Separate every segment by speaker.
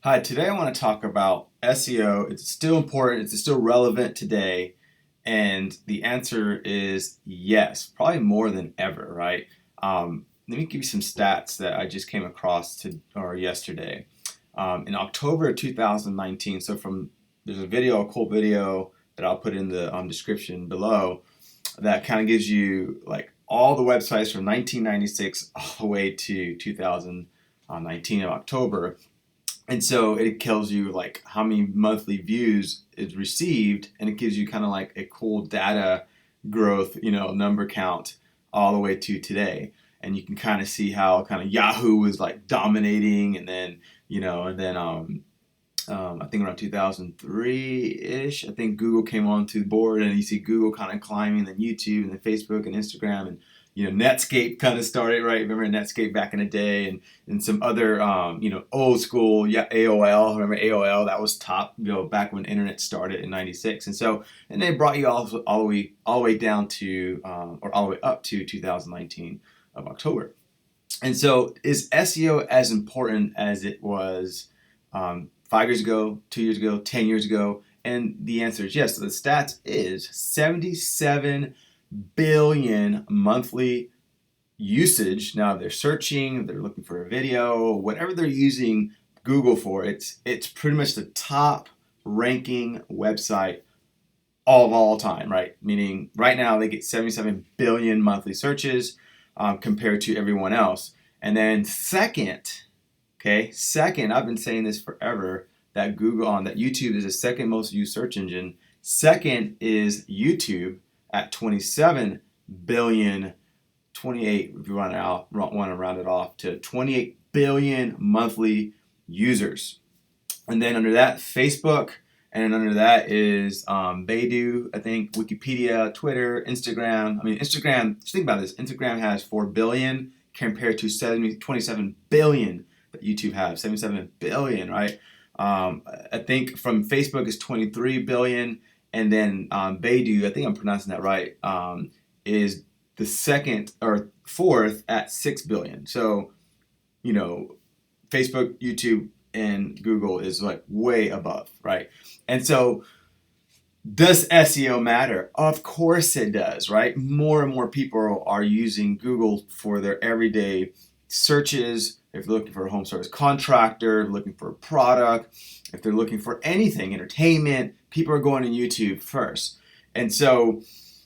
Speaker 1: Hi, today I want to talk about SEO. It's still important, it's still relevant today, and the answer is yes, probably more than ever, right? Let me give you some stats that I just came across yesterday. In October of 2019, there's a cool video that I'll put in the description below that kind of gives you like all the websites from 1996 all the way to 2019 of October, and so it tells you like how many monthly views is received, and it gives you kind of like a cool data growth, number count all the way to today. And you can kind of see how kind of Yahoo was like dominating, and then I think around 2003-ish, I think Google came onto the board, and you see Google kind of climbing, then YouTube, and then Facebook and Instagram, and Netscape kind of started, right? Remember Netscape back in the day, and some other old school, yeah, AOL. Remember AOL? That was top, back when internet started in '96, and they brought you all the way down to or all the way up to 2019 of October. And so, is SEO as important as it was 5 years ago, 2 years ago, 10 years ago? And the answer is yes. So the stats is 77 billion monthly usage. Now, if they're searching, if they're looking for a video, whatever they're using Google for, it's pretty much the top ranking website of all time, right? Meaning right now they get 77 billion monthly searches compared to everyone else. And then second, I've been saying this forever, that that YouTube is the second most used search engine. Second is YouTube at 27 billion, 28 if you want to round it off to 28 billion monthly users. And then under that, Facebook, and then under that is Baidu, I think, Wikipedia, Twitter, Instagram. I mean, Instagram, just think about this. Instagram has 4 billion compared to 27 billion that YouTube has. 77 billion, right? I think from Facebook is 23 billion. And then Baidu, I think I'm pronouncing that right, is the second or fourth at 6 billion. So, Facebook, YouTube, and Google is like way above, right? And so, does SEO matter? Of course it does, right? More and more people are using Google for their everyday searches. If they're looking for a home service contractor, looking for a product, if they're looking for anything, entertainment, people are going to YouTube first. And so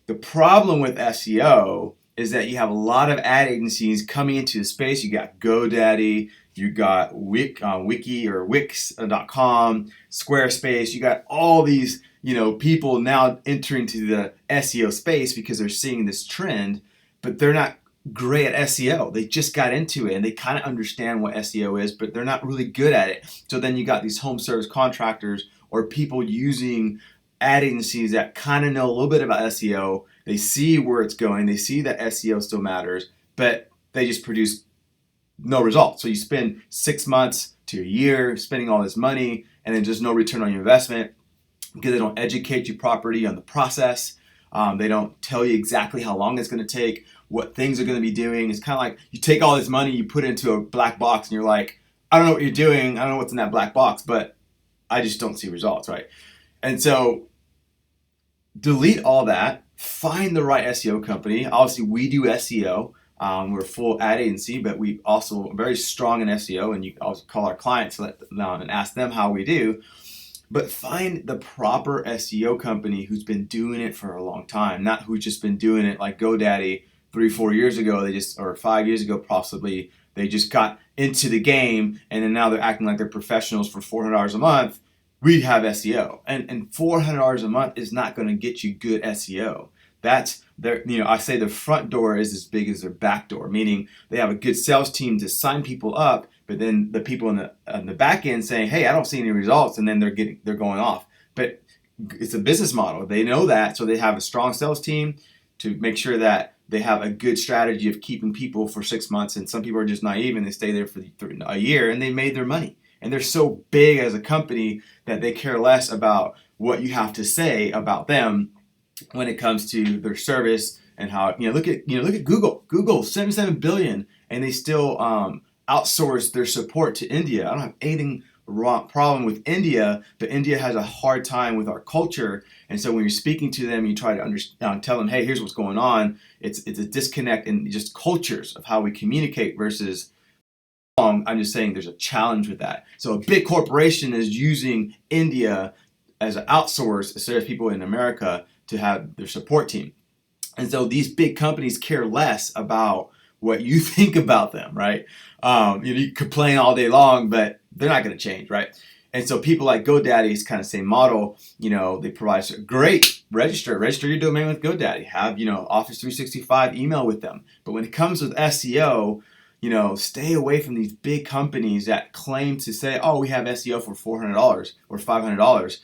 Speaker 1: the problem with SEO is that you have a lot of ad agencies coming into the space. You got GoDaddy, you got Wiki or Wix.com, Squarespace. You got all these people now entering to the SEO space because they're seeing this trend, but they're not great at SEO. They just got into it and they kind of understand what SEO is, but they're not really good at it. So then you got these home service contractors or people using ad agencies that kind of know a little bit about SEO. They see where it's going. They see that SEO still matters, but they just produce no results. So you spend 6 months to a year spending all this money and then just no return on your investment because they don't educate you properly on the process. They don't tell you exactly how long it's going to take, what things are going to be doing. It's kind of like you take all this money, you put it into a black box, and you're like, I don't know what you're doing. I don't know what's in that black box, but I just don't see results, right? And so delete all that, find the right SEO company. Obviously, we do SEO. We're a full ad agency, but we also are very strong in SEO, and you can also call our clients and ask them how we do. But find the proper SEO company who's been doing it for a long time, not who's just been doing it like GoDaddy 3-4 years ago. Or 5 years ago, possibly. They just got into the game, and then now they're acting like they're professionals for $400 a month. We have SEO, and $400 a month is not going to get you good SEO. That's I say the front door is as big as their back door, meaning they have a good sales team to sign people up, but then the people on the back end saying, "Hey, I don't see any results," and then they're going off. But it's a business model. They know that, so they have a strong sales team to make sure that they have a good strategy of keeping people for 6 months. And some people are just naive and they stay there for a year and they made their money. And they're so big as a company that they care less about what you have to say about them when it comes to their service and how look at Google 77 billion, and they still outsource their support to India. I don't have anything problem with India, but India has a hard time with our culture. And so when you're speaking to them, you try to tell them, hey, here's what's going on. It's a disconnect in just cultures of how we communicate versus I'm just saying there's a challenge with that. So a big corporation is using India as an outsource instead of people in America to have their support team. And so these big companies care less about what you think about them, right? You complain all day long, but they're not going to change, right? And so people like GoDaddy is kind of the same model. They provide great register your domain with GoDaddy. Have Office 365 email with them. But when it comes with SEO, stay away from these big companies that claim to say, oh, we have SEO for $400 or $500.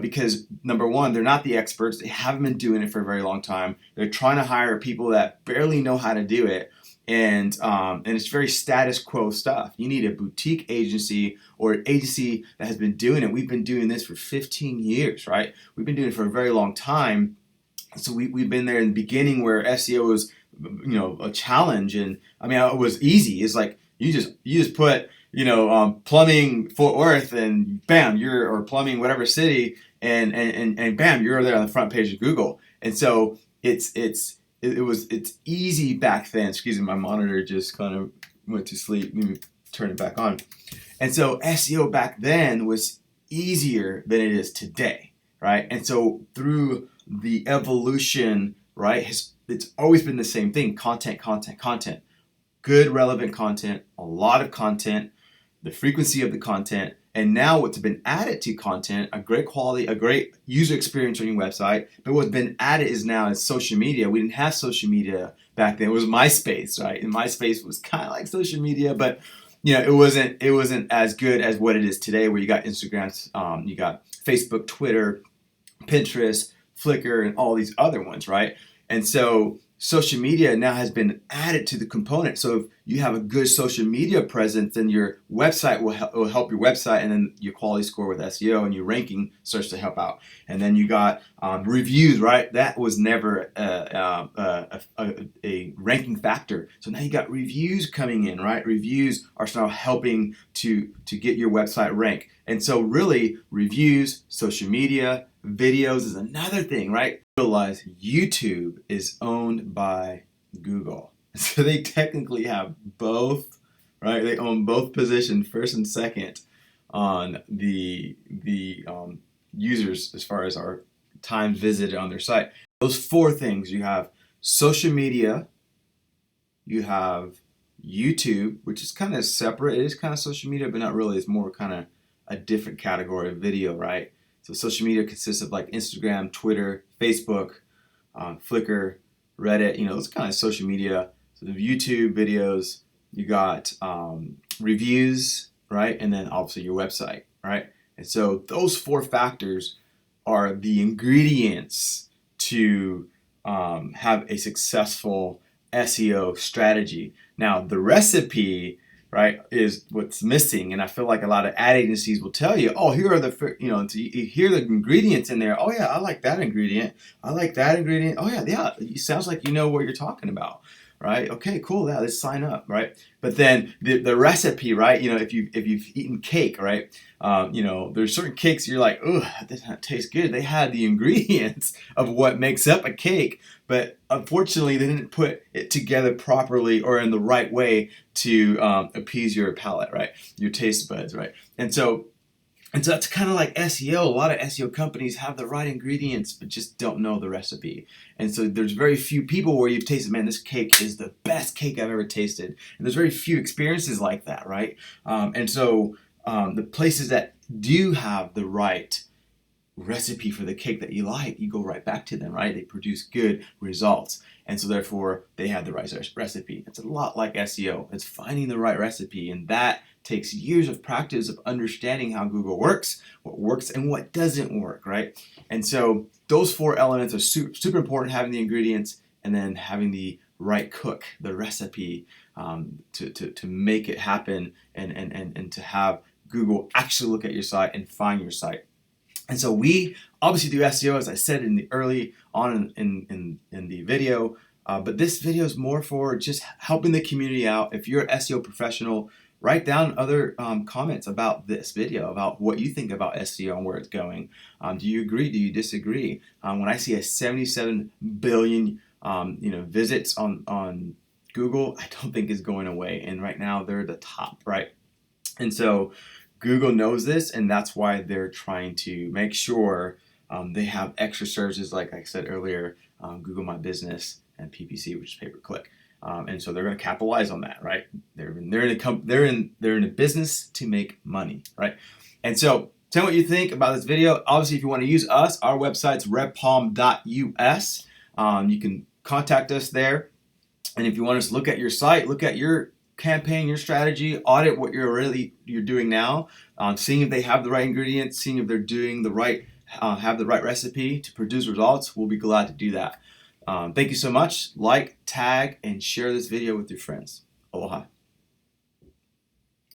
Speaker 1: Because number one, they're not the experts. They haven't been doing it for a very long time. They're trying to hire people that barely know how to do it. And it's very status quo stuff. You need a boutique agency or an agency that has been doing it. We've been doing this for 15 years, right? We've been doing it for a very long time. So we've been there in the beginning where SEO was, a challenge. And I mean, it was easy. It's like you just put, plumbing Fort Worth and bam, or plumbing whatever city and bam, you're there on the front page of Google. And so it's easy back then. Excuse me, my monitor just kind of went to sleep. Let me turn it back on. And so SEO back then was easier than it is today, right? And so through the evolution, right, it's always been the same thing: content, good relevant content, a lot of content, the frequency of the content, and now what's been added to content, a great quality, a great user experience on your website. But what's been added is now social media. We didn't have social media back then. It was MySpace, right? And MySpace was kind of like social media, but it wasn't as good as what it is today, where you got Instagram, you got Facebook, Twitter, Pinterest, Flickr, and all these other ones, right? And so social media now has been added to the component. So if you have a good social media presence, then your website will help your website, and then your quality score with SEO and your ranking starts to help out. And then you got reviews, right? That was never a ranking factor. So now you got reviews coming in, right? Reviews are now helping to get your website ranked. And so really, reviews, social media, videos is another thing, right? Realize YouTube is owned by Google. So they technically have both, right? They own both positions, first and second, on the users as far as our time visited on their site. Those four things: you have social media, you have YouTube, which is kind of separate. It is kind of social media, but not really. It's more kind of a different category of video, right? So social media consists of like Instagram, Twitter, Facebook, Flickr, Reddit. Those kind of social media. So the YouTube videos, you got reviews, right? And then obviously your website, right? And so those four factors are the ingredients to have a successful SEO strategy. Now the recipe, right, is what's missing. And I feel like a lot of ad agencies will tell you, oh, here are here are the ingredients in there. Oh yeah, I like that ingredient. I like that ingredient. Oh yeah, it sounds like you know what you're talking about, right? Okay, cool. Yeah, let's sign up, right? But then the recipe, right? If you've eaten cake, right? There's certain cakes you're like, oh, that doesn't taste good. They had the ingredients of what makes up a cake, but unfortunately they didn't put it together properly or in the right way to appease your palate, right? Your taste buds, right? And so that's kind of like SEO. A lot of SEO companies have the right ingredients, but just don't know the recipe. And so there's very few people where you've tasted, man, this cake is the best cake I've ever tasted. And there's very few experiences like that, right? And so the places that do have the right recipe for the cake that you like, you go right back to them, right? They produce good results. And so therefore they have the right recipe. It's a lot like SEO. It's finding the right recipe, and that takes years of practice of understanding how Google works, what works and what doesn't work, right? And so those four elements are super important: having the ingredients and then having the right cook, the recipe, to make it happen, and to have Google actually look at your site and find your site. And so we obviously do SEO, as I said in the early on in the video, but this video is more for just helping the community out. If you're an SEO professional, write down other comments about this video, about what you think about SEO and where it's going. Do you agree? Do you disagree? When I see a 77 billion visits on Google, I don't think it's going away. And right now they're the top, right? And so Google knows this, and that's why they're trying to make sure they have extra services, like I said earlier, Google My Business and PPC, which is pay per click. And so they're going to capitalize on that, right? They're in a business to make money, right? And so tell me what you think about this video. Obviously, if you want to use us, our website's redpalm.us. You can contact us there. And if you want us to look at your site, look at your campaign, your strategy, audit what you're doing now, seeing if they have the right ingredients, seeing if they're doing the right, have the right recipe to produce results, we'll be glad to do that. Thank you so much. Like, tag, and share this video with your friends. Aloha.